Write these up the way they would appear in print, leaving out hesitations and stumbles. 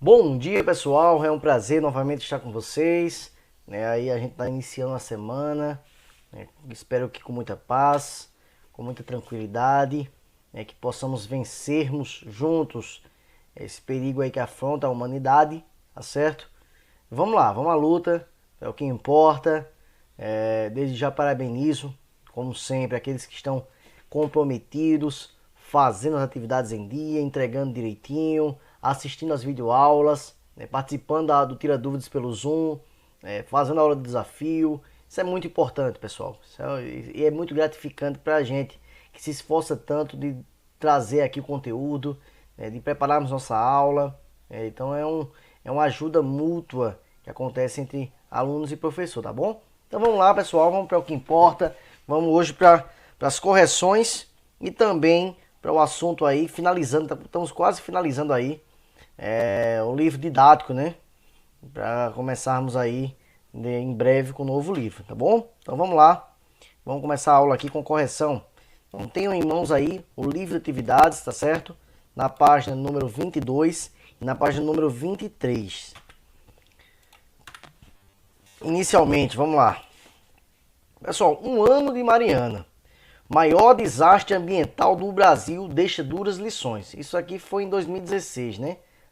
Bom dia, pessoal, é um prazer novamente estar com vocês, Aí a gente está iniciando a semana, Espero que com muita paz, com muita tranquilidade, que possamos vencermos juntos esse perigo aí que afronta a humanidade, tá certo? Vamos lá, vamos à luta, é o que importa. Desde já parabenizo, como sempre, aqueles que estão comprometidos, fazendo as atividades em dia, entregando direitinho, assistindo as videoaulas, participando do Tira Dúvidas pelo Zoom, fazendo a aula de desafio. Isso é muito importante, pessoal. E é muito gratificante para a gente que se esforça tanto de trazer aqui o conteúdo, de prepararmos nossa aula. Então é uma ajuda mútua que acontece entre alunos e professor, tá bom? Então vamos lá, pessoal, vamos para o que importa. Vamos hoje para as correções e também para o assunto aí, finalizando, estamos quase finalizando aí o livro didático, para começarmos aí em breve com o novo livro, tá bom? Então vamos lá, vamos começar a aula aqui com correção. Então tenham em mãos aí o livro de atividades, tá certo? Na página número 22 e na página número 23. Inicialmente, vamos lá. Pessoal, um ano de Mariana. Maior desastre ambiental do Brasil deixa duras lições. Isso aqui foi em 2016,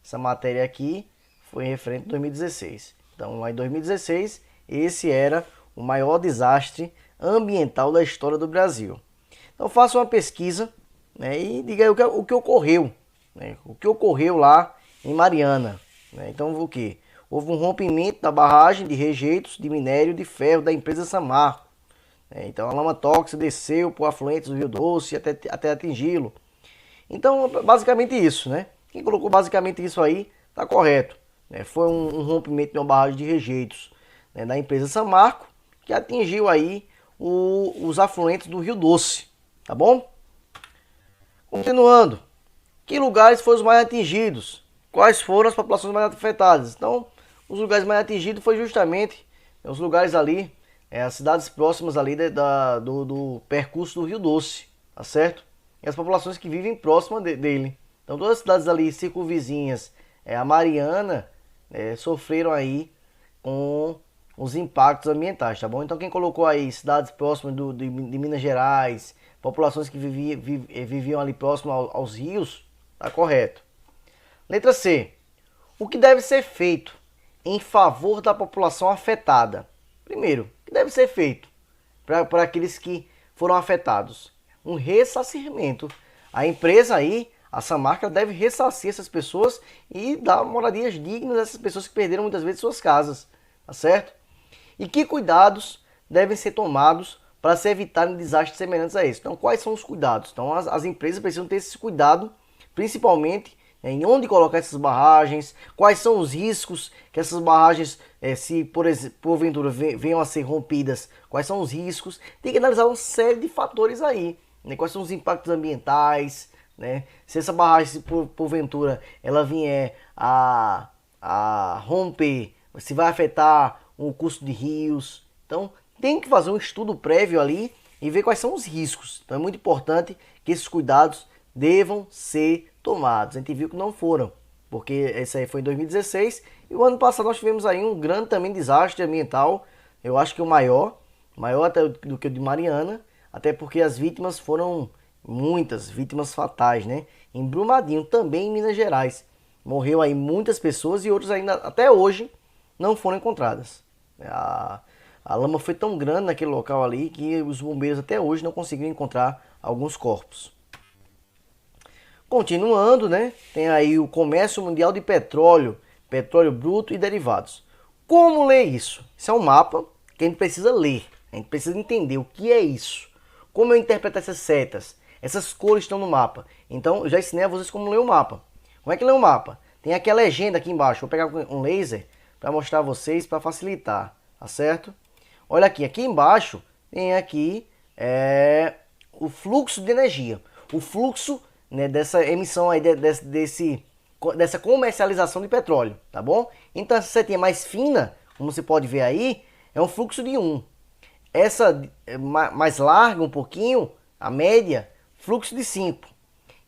Essa matéria aqui foi referente a 2016. Então, lá em 2016, esse era o maior desastre ambiental da história do Brasil. Então, faça uma pesquisa, e diga aí o que ocorreu, o que ocorreu lá em Mariana. Então, o que? Houve um rompimento da barragem de rejeitos de minério de ferro da empresa Samarco. Então, a lama tóxica desceu por afluentes do Rio Doce até atingi-lo. Então, basicamente isso, Quem colocou basicamente isso aí está correto. Foi um rompimento de uma barragem de rejeitos da empresa Samarco que atingiu aí os afluentes do Rio Doce, tá bom? Continuando, que lugares foram os mais atingidos? Quais foram as populações mais afetadas? Então, os lugares mais atingidos foi justamente os lugares ali, as cidades próximas ali do percurso do Rio Doce, tá certo? E as populações que vivem próximas dele. Então, todas as cidades ali circunvizinhas, a Mariana, sofreram aí com os impactos ambientais, tá bom? Então, quem colocou aí cidades próximas de Minas Gerais, populações que viviam ali próximo aos rios, tá correto. Letra C. O que deve ser feito em favor da população afetada? Primeiro, o que deve ser feito para aqueles que foram afetados? Um ressarcimento. A empresa aí, a Samarco, deve ressarcir essas pessoas e dar moradias dignas a essas pessoas que perderam muitas vezes suas casas, tá certo? E que cuidados devem ser tomados para se evitarem desastres semelhantes a esse? Então, quais são os cuidados? Então, as empresas precisam ter esse cuidado, principalmente em onde colocar essas barragens, quais são os riscos que essas barragens, se porventura venham a ser rompidas, quais são os riscos. Tem que analisar uma série de fatores aí, quais são os impactos ambientais, se essa barragem, se porventura ela vier a romper, se vai afetar o curso de rios. Então tem que fazer um estudo prévio ali e ver quais são os riscos. Então é muito importante que esses cuidados devam ser tomados. A gente viu que não foram, porque esse aí foi em 2016 e o ano passado nós tivemos aí um grande também desastre ambiental. Eu acho que o maior até do que o de Mariana, até porque as vítimas foram muitas vítimas fatais, Em Brumadinho, também em Minas Gerais, morreu aí muitas pessoas e outros ainda até hoje não foram encontradas. A lama foi tão grande naquele local ali que os bombeiros até hoje não conseguiram encontrar alguns corpos. Continuando, tem aí o comércio mundial de petróleo, petróleo bruto e derivados. Como ler isso? Isso é um mapa que a gente precisa ler, a gente precisa entender o que é isso. Como eu interpreto essas setas? Essas cores estão no mapa. Então, eu já ensinei a vocês como ler o mapa. Como é que lê o mapa? Tem aqui a legenda aqui embaixo. Vou pegar um laser para mostrar a vocês, para facilitar, tá certo? Olha aqui embaixo tem aqui o fluxo de energia. O fluxo dessa emissão aí desse dessa comercialização de petróleo, tá bom? Então essa setinha mais fina, como você pode ver aí, é um fluxo de 1. Essa mais larga um pouquinho, a média, fluxo de 5.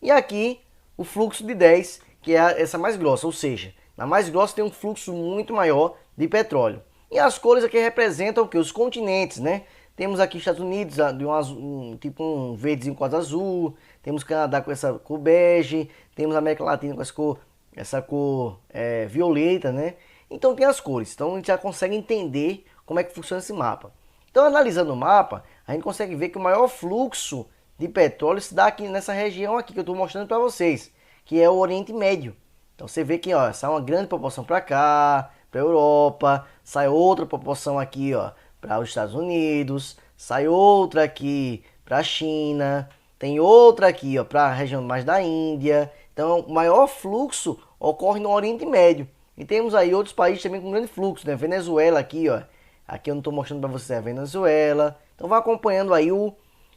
E aqui o fluxo de 10, que é essa mais grossa, ou seja, na mais grossa tem um fluxo muito maior de petróleo. E as cores aqui representam o que? Os continentes, né? Temos aqui Estados Unidos de tipo um verdezinho quase azul, temos Canadá com essa cor bege, temos América Latina com essa cor violeta, né? Então tem as cores, então a gente já consegue entender como é que funciona esse mapa. Então analisando o mapa, a gente consegue ver que o maior fluxo de petróleo se dá aqui nessa região aqui que eu estou mostrando para vocês, que é o Oriente Médio. Então você vê que ó, sai uma grande proporção para cá, para a Europa, sai outra proporção aqui ó, para os Estados Unidos, sai outra aqui para a China, tem outra aqui ó, para a região mais da Índia. Então o maior fluxo ocorre no Oriente Médio. E temos aí outros países também com grande fluxo, né? Venezuela aqui ó, aqui eu não estou mostrando para vocês a Venezuela. Então vai acompanhando aí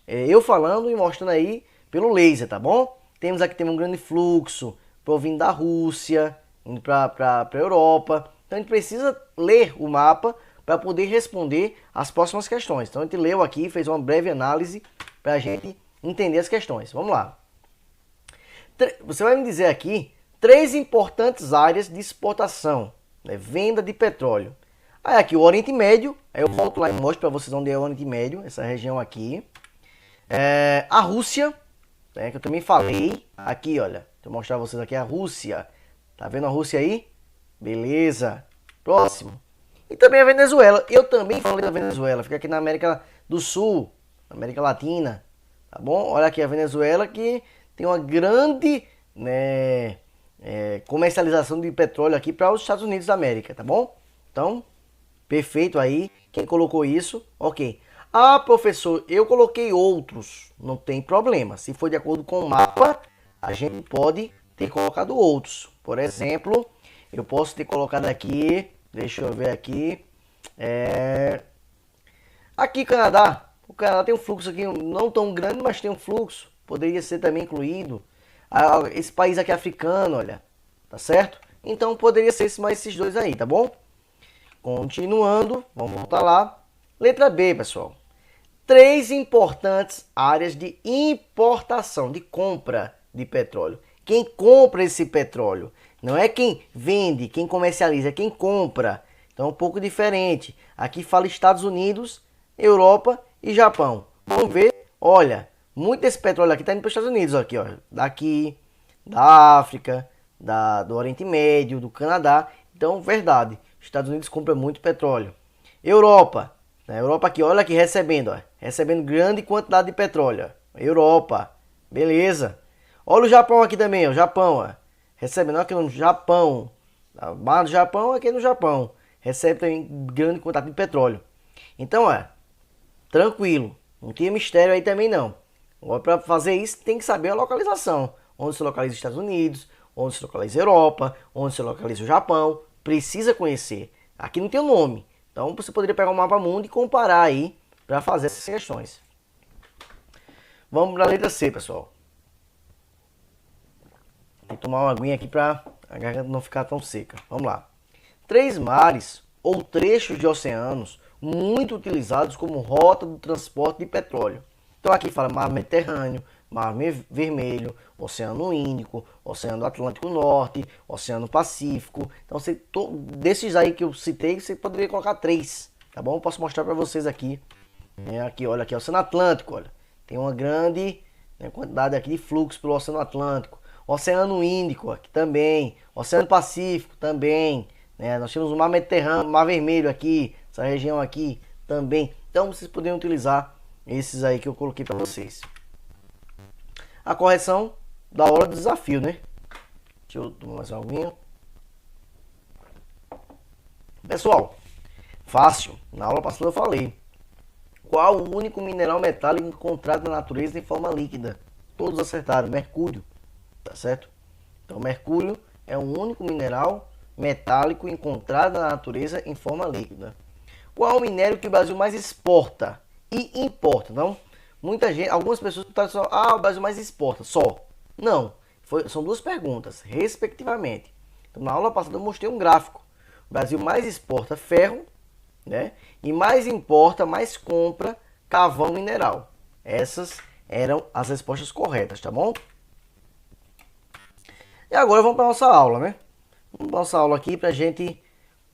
eu falando e mostrando aí pelo laser, tá bom? Temos aqui um grande fluxo provindo da Rússia, indo para a Europa. Então a gente precisa ler o mapa para poder responder as próximas questões. Então a gente leu aqui, fez uma breve análise para a gente entender as questões. Vamos lá. Você vai me dizer aqui 3 importantes áreas de exportação, né, venda de petróleo. Aí aqui o Oriente Médio, aí eu volto lá e mostro para vocês onde é o Oriente Médio, essa região aqui. A Rússia, né, que eu também falei, aqui olha, deixa eu mostrar para vocês aqui a Rússia. Tá vendo a Rússia aí? Beleza. Próximo. E também a Venezuela. Eu também falei da Venezuela, fica aqui na América do Sul, na América Latina. Tá bom? Olha aqui a Venezuela que tem uma grande, né, comercialização de petróleo aqui para os Estados Unidos da América, tá bom? Então, perfeito aí. Quem colocou isso, ok. Ah, professor, eu coloquei outros. Não tem problema. Se for de acordo com o mapa, a gente pode ter colocado outros. Por exemplo, eu posso ter colocado aqui, deixa eu ver aqui, aqui Canadá. O Canadá tem um fluxo aqui não tão grande, mas tem um fluxo. Poderia ser também incluído. Esse país aqui africano, olha, tá certo? Então poderia ser mais esses dois aí, tá bom? Continuando, vamos voltar lá. Letra B, pessoal. 3 importantes áreas de importação, de compra de petróleo. Quem compra esse petróleo? Não é quem vende, quem comercializa, é quem compra. Então é um pouco diferente. Aqui fala Estados Unidos, Europa e Japão. Vamos ver, olha, muito desse petróleo aqui está indo para os Estados Unidos. Aqui, ó, daqui, da África, do Oriente Médio, do Canadá. Então, verdade, Estados Unidos compra muito petróleo. Europa, na Europa aqui, olha aqui, recebendo, ó, recebendo grande quantidade de petróleo. Ó. Europa, beleza. Olha o Japão aqui também, ó, Japão, ó, recebendo aqui no Japão, lá do Japão, aqui no Japão, recebe também grande quantidade de petróleo. Então, ó, tranquilo, não tem mistério aí também não. Agora, para fazer isso, tem que saber a localização. Onde se localiza os Estados Unidos, onde se localiza a Europa, onde se localiza o Japão. Precisa conhecer. Aqui não tem o nome. Então, você poderia pegar o mapa mundo e comparar aí para fazer essas questões. Vamos para a letra C, pessoal. Tem que tomar uma aguinha aqui para a garganta não ficar tão seca. Vamos lá. 3 mares ou trechos de oceanos muito utilizados como rota do transporte de petróleo. Então aqui fala Mar Mediterrâneo, Mar Vermelho, Oceano Índico, Oceano Atlântico Norte, Oceano Pacífico. Então desses aí que eu citei, você poderia colocar 3, tá bom? Eu posso mostrar para vocês aqui. Aqui, olha aqui, Oceano Atlântico, olha. Tem uma grande, né, quantidade aqui de fluxo pelo Oceano Atlântico. Oceano Índico aqui também, Oceano Pacífico também. Né? Nós temos o Mar Mediterrâneo, Mar Vermelho aqui, essa região aqui também. Então vocês poderiam utilizar esses aí que eu coloquei para vocês. A correção da hora do desafio, né? Deixa eu tomar mais uma aguinha. Pessoal, fácil. Na aula passada eu falei. Qual o único mineral metálico encontrado na natureza em forma líquida? Todos acertaram. Mercúrio. Tá certo? Então, mercúrio é o único mineral metálico encontrado na natureza em forma líquida. Qual o minério que o Brasil mais exporta e importa? Então, muita gente, algumas pessoas estão só, o Brasil mais exporta, só. Não. São duas perguntas, respectivamente. Então, na aula passada eu mostrei um gráfico. O Brasil mais exporta ferro, né? E mais importa, mais compra carvão mineral. Essas eram as respostas corretas, tá bom? E agora vamos para a nossa aula, né? Vamos para a nossa aula aqui para a gente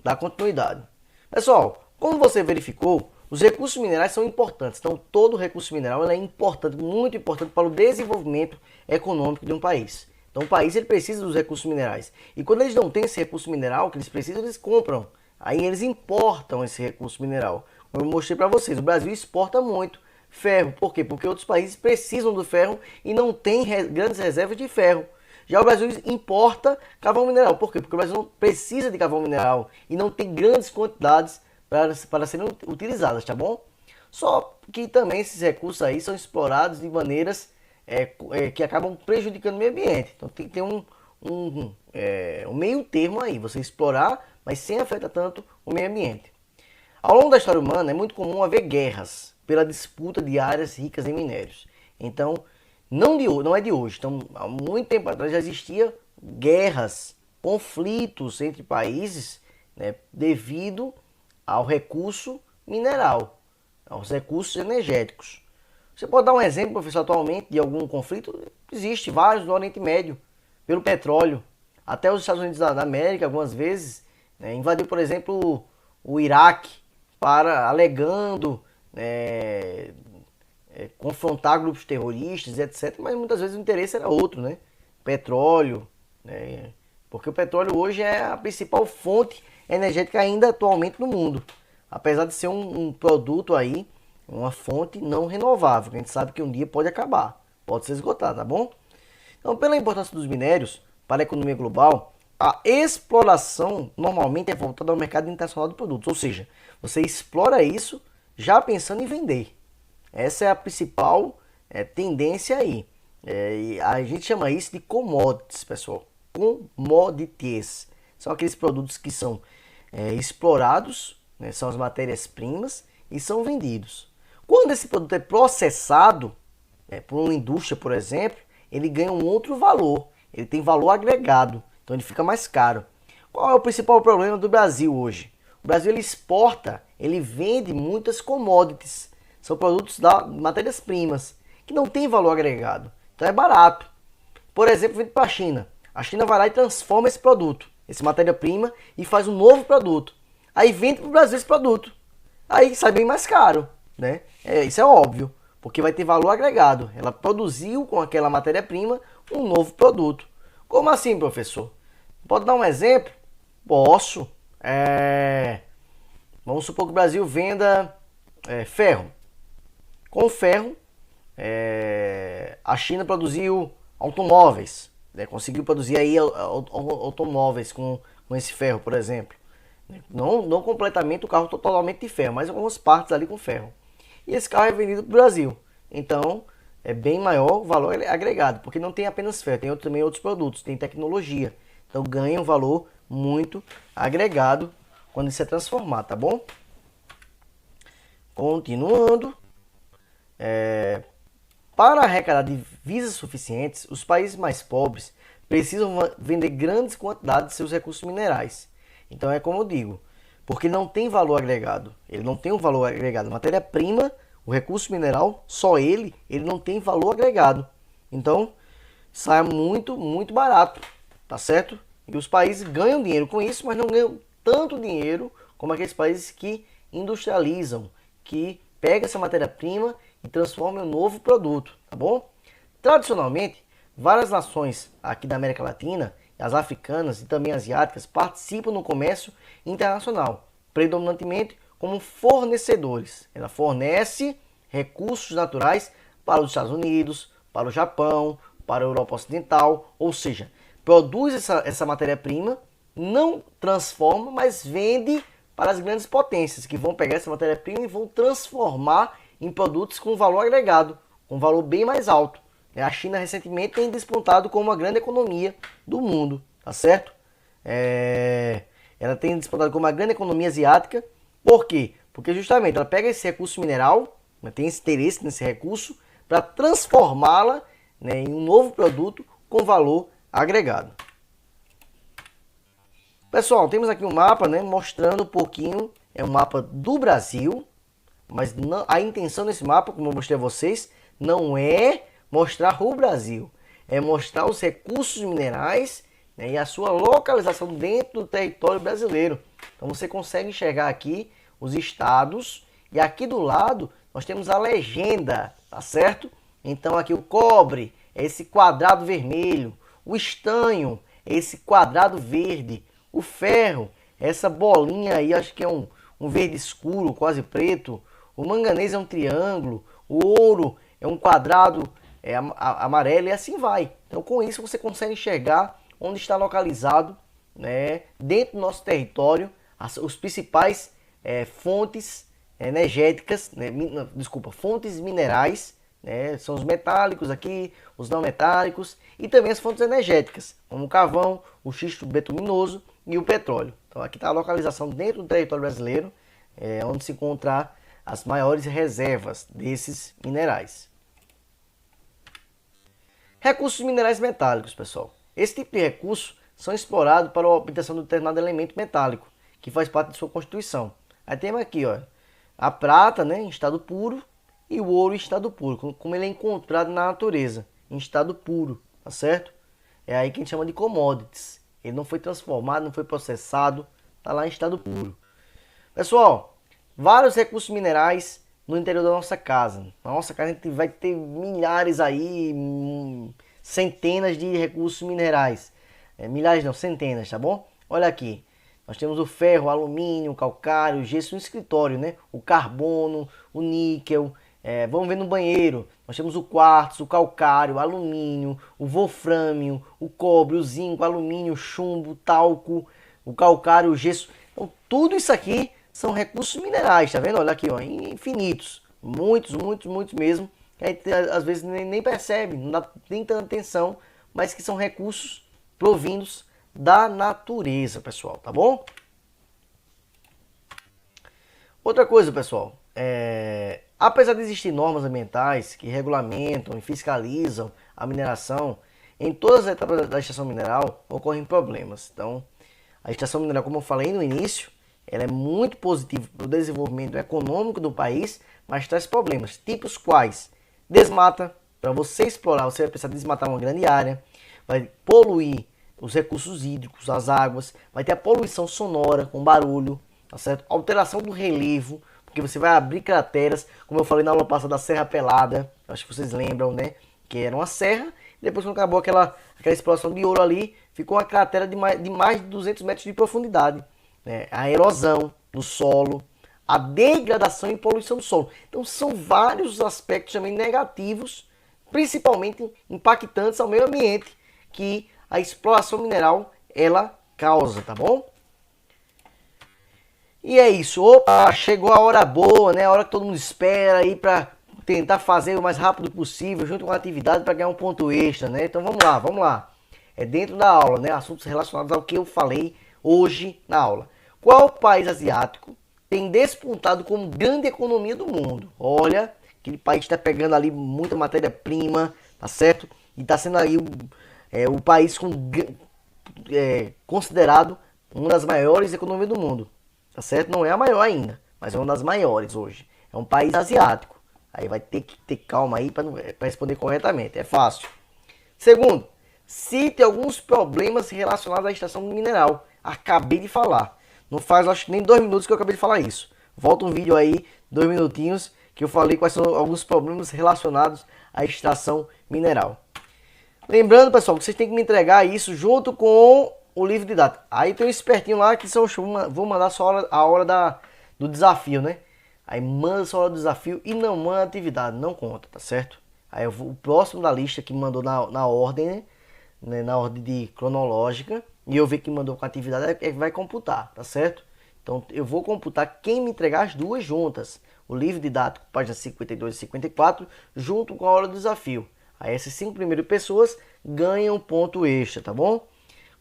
dar continuidade. Pessoal, como você verificou, os recursos minerais são importantes. Então, todo recurso mineral é importante, muito importante para o desenvolvimento econômico de um país. Então, o país ele precisa dos recursos minerais. E quando eles não têm esse recurso mineral que eles precisam, eles compram. Aí eles importam esse recurso mineral. Como eu mostrei para vocês, o Brasil exporta muito ferro. Por quê? Porque outros países precisam do ferro e não tem grandes reservas de ferro. Já o Brasil importa carvão mineral. Por quê? Porque o Brasil não precisa de carvão mineral e não tem grandes quantidades para serem utilizadas, tá bom? Só que também esses recursos aí são explorados de maneiras que acabam prejudicando o meio ambiente. Então tem que ter um meio termo aí, você explorar, mas sem afetar tanto o meio ambiente. Ao longo da história humana é muito comum haver guerras pela disputa de áreas ricas em minérios. Então, não é de hoje. Então, há muito tempo atrás já existia guerras, conflitos entre países, né, devido ao recurso mineral, aos recursos energéticos. Você pode dar um exemplo, professor, atualmente de algum conflito? Existe vários no Oriente Médio, pelo petróleo. Até os Estados Unidos da América, algumas vezes, né, invadiu, por exemplo, o Iraque, alegando confrontar grupos terroristas, etc. Mas muitas vezes o interesse era outro, né? Petróleo, né? Porque o petróleo hoje é a principal fonte energética ainda atualmente no mundo. Apesar de ser um produto aí, uma fonte não renovável, que a gente sabe que um dia pode acabar, pode se esgotar, tá bom? Então, pela importância dos minérios para a economia global, a exploração normalmente é voltada ao mercado internacional de produtos, ou seja, você explora isso já pensando em vender. Essa é a principal tendência aí. A gente chama isso de commodities, pessoal. Commodities. São aqueles produtos que são explorados, né, são as matérias-primas e são vendidos. Quando esse produto é processado por uma indústria, por exemplo, ele ganha um outro valor. Ele tem valor agregado, então ele fica mais caro. Qual é o principal problema do Brasil hoje? O Brasil ele exporta, ele vende muitas commodities. São produtos da matérias-primas, que não tem valor agregado. Então é barato. Por exemplo, vende para a China. A China vai lá e transforma esse produto, essa matéria-prima, e faz um novo produto. Aí vende para o Brasil esse produto. Aí sai bem mais caro, né? Isso é óbvio, porque vai ter valor agregado. Ela produziu com aquela matéria-prima um novo produto. Como assim, professor? Pode dar um exemplo? Posso. Vamos supor que o Brasil venda ferro. Com ferro, a China produziu automóveis, né? Conseguiu produzir aí automóveis com esse ferro, por exemplo. Não completamente o carro totalmente de ferro, mas algumas partes ali com ferro. E esse carro é vendido para o Brasil. Então, é bem maior o valor agregado, porque não tem apenas ferro, tem também outros produtos, tem tecnologia. Então, ganha um valor muito agregado quando isso é transformado, tá bom? Continuando. Para arrecadar divisas suficientes, os países mais pobres precisam vender grandes quantidades de seus recursos minerais. Então é como eu digo, porque não tem valor agregado. Ele não tem um valor agregado. Matéria-prima, o recurso mineral, só ele não tem valor agregado. Então sai muito, muito barato, tá certo? E os países ganham dinheiro com isso, mas não ganham tanto dinheiro como aqueles países que industrializam, que pegam essa matéria-prima e transformam em um novo produto, tá bom? Tradicionalmente, várias nações aqui da América Latina, as africanas e também asiáticas, participam no comércio internacional, predominantemente como fornecedores. Ela fornece recursos naturais para os Estados Unidos, para o Japão, para a Europa Ocidental, ou seja, produz essa matéria-prima, não transforma, mas vende para as grandes potências, que vão pegar essa matéria-prima e vão transformar em produtos com valor agregado, com valor bem mais alto. A China recentemente tem despontado como uma grande economia do mundo, tá certo? Ela tem despontado como uma grande economia asiática. Por quê? Porque justamente ela pega esse recurso mineral, tem esse interesse nesse recurso, para transformá-la, né, em um novo produto com valor agregado. Pessoal, temos aqui um mapa, né, mostrando um pouquinho, é um mapa do Brasil, mas não, a intenção desse mapa, como eu mostrei a vocês, não é mostrar o Brasil, é mostrar os recursos minerais, né, e a sua localização dentro do território brasileiro. Então você consegue enxergar aqui os estados e aqui do lado nós temos a legenda, tá certo? Então aqui o cobre é esse quadrado vermelho, o estanho é esse quadrado verde, o ferro é essa bolinha aí, acho que é um verde escuro, quase preto, o manganês é um triângulo, o ouro é um quadrado amarelo e assim vai. Então com isso você consegue enxergar onde está localizado, né, dentro do nosso território os principais fontes energéticas, né, fontes minerais, né, são os metálicos aqui, os não metálicos e também as fontes energéticas, como o carvão, o xisto betuminoso e o petróleo. Então aqui está a localização dentro do território brasileiro, onde se encontram as maiores reservas desses minerais. Recursos minerais metálicos, pessoal. Esse tipo de recurso são explorados para a obtenção de determinado elemento metálico, que faz parte de sua constituição. Aí temos aqui, ó, a prata, né, em estado puro, e o ouro em estado puro, como ele é encontrado na natureza, em estado puro, tá certo? É aí que a gente chama de commodities. Ele não foi transformado, não foi processado, tá lá em estado puro. Pessoal, vários recursos minerais no interior da nossa casa. Na nossa casa a gente vai ter milhares aí, centenas de recursos minerais. Milhares não, centenas, tá bom? Olha aqui, nós temos o ferro, o alumínio, o calcário, o gesso no escritório, né? O carbono, o níquel. Vamos ver no banheiro, nós temos o quartzo, o calcário, o alumínio, o wolfrâmio, o cobre, o zinco, o alumínio, o chumbo, o talco, o calcário, o gesso. Então tudo isso aqui são recursos minerais, tá vendo? Olha aqui, ó, infinitos, muitos, muitos, muitos mesmo, que a gente às vezes nem percebe, não dá nem tanta atenção, mas que são recursos provindos da natureza, pessoal, tá bom? Outra coisa, pessoal, apesar de existir normas ambientais que regulamentam e fiscalizam a mineração, em todas as etapas da extração mineral ocorrem problemas. Então, a extração mineral, como eu falei no início, ela é muito positiva para o desenvolvimento econômico do país, mas traz problemas, tipos quais? Desmata, para você explorar, você vai precisar desmatar uma grande área, vai poluir os recursos hídricos, as águas, vai ter a poluição sonora com barulho, tá certo? Alteração do relevo, porque você vai abrir crateras, como eu falei na aula passada da Serra Pelada, acho que vocês lembram, né? Que era uma serra, e depois quando acabou aquela exploração de ouro ali, ficou uma cratera de mais de 200 metros de profundidade. Né? A erosão do solo, a degradação e poluição do solo. Então são vários aspectos também negativos, principalmente impactantes ao meio ambiente, que a exploração mineral ela causa, tá bom? E é isso, opa, chegou a hora boa, né? A hora que todo mundo espera aí para tentar fazer o mais rápido possível, junto com a atividade para ganhar um ponto extra, né? Então vamos lá, vamos lá. É dentro da aula, né? Assuntos relacionados ao que eu falei hoje na aula. Qual país asiático tem despontado como grande economia do mundo? Olha, aquele país está pegando ali muita matéria-prima, tá certo? E está sendo aí o país considerado uma das maiores economias do mundo. Tá certo? Não é a maior ainda, mas é uma das maiores hoje. É um país asiático. Aí vai ter que ter calma aí para responder corretamente. É fácil. Segundo, cite alguns problemas relacionados à extração mineral. Acabei de falar. Não faz, acho que nem 2 minutos que eu acabei de falar isso. Volta um vídeo aí, 2 minutinhos, que eu falei quais são alguns problemas relacionados à extração mineral. Lembrando, pessoal, que vocês têm que me entregar isso junto com o livro didático. Aí tem um espertinho lá que vou mandar só a hora do desafio, né? Aí manda só a hora do desafio e não manda atividade, não conta, tá certo? Aí o próximo da lista que mandou na ordem, né? Na ordem de cronológica, e eu ver que mandou com atividade vai computar, tá certo? Então eu vou computar quem me entregar as duas juntas. O livro didático, páginas 52 e 54, junto com a hora do desafio. Aí essas 5 primeiras pessoas ganham ponto extra, tá bom?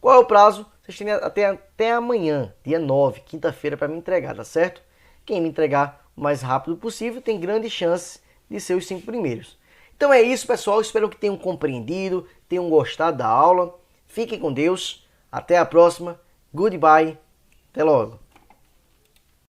Qual é o prazo? Vocês têm até amanhã, dia 9, quinta-feira, para me entregar, tá certo? Quem me entregar o mais rápido possível tem grande chance de ser os 5 primeiros. Então é isso, pessoal. Espero que tenham compreendido, tenham gostado da aula. Fiquem com Deus. Até a próxima. Goodbye. Até logo.